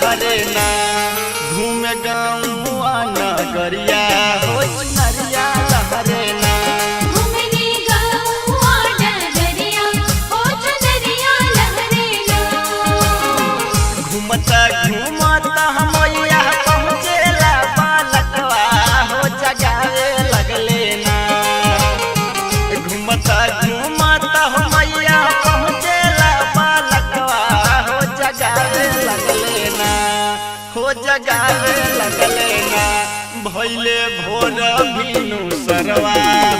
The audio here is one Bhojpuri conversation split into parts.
लहरे ना घूम गाँव नगरिया हो चुनरिया लहरे ना घूमने गाँव नगरिया हो चुनरिया लहरे ना घूमता घूमता मैया पहुँचेला बालकवा हो जगावे लगले ना घूमता घूमता मैया पहुँचेला बालकवा हो जगावे लगले ना हो जगावे लगले ना भैले भोर भीनु सरवा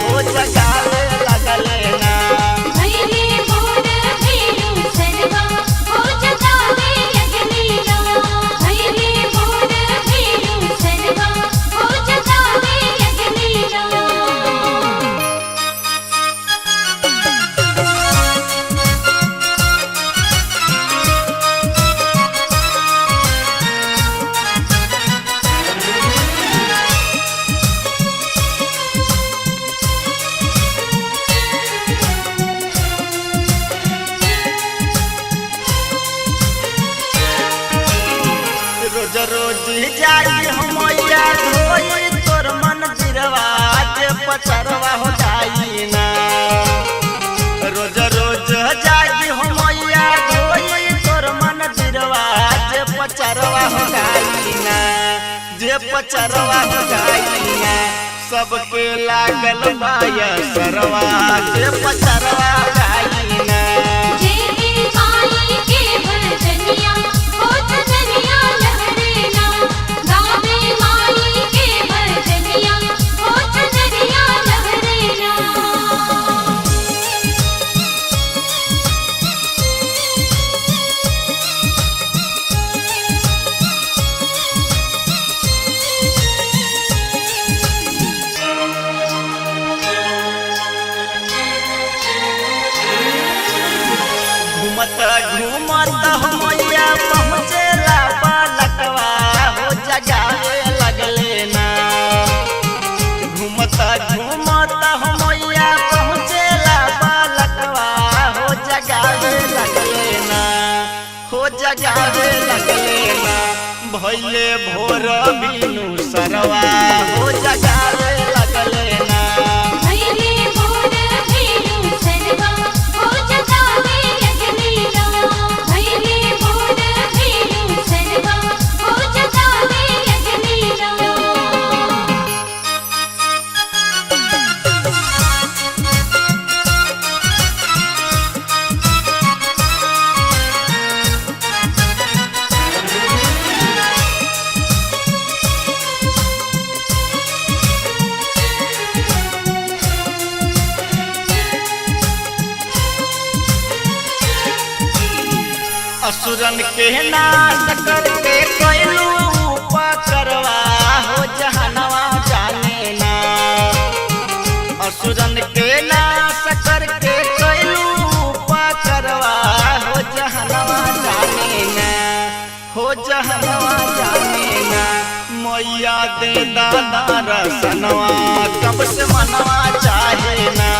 हो जगावे लगले ना भैले भोर भीनु सरवा हो जगावे लगले ना भैले भोर भीनु सरवा हो जगावे लगले ना रोज रोज जाई मैया धोई तोर मन बिरवा के पचरवा हो जाई ना रोज रोज जाई मैया धोई तोर मन बिरवा के पचरवा हो जाई ना जे पचरवा हो जाई ना सबके लागल माया सरवा जे पचरवा हो जाई ना जेबी माई के भजनिया हो चुनरिया लहरे ना गावे माई के भजनिया हो चुनरिया लहरे ना घूमत घूमत मैया पहुँचेला बालकवा हो जगावे लगले ना घूमत घूमत मैया पहुँचेला बालकवा हो जगावे लगले ना हो जगावे लगले ना भैले भोर भीनु सरवा हो जगावे लगले ना भैले भोर भीनु सरवा हो जगावे लगले ना भैले भोर भीनु सरवा हो जगावे लगले ना असुरन के नाश करके कैलू उपकरवा हो जहनवा जाने ना असुरन के नाश करके कैलू उपकरवा हो जहनवा जाने ना हो जहनवा जाने ना मैया दे दादा रसनवा कब से मनवा चाहे ना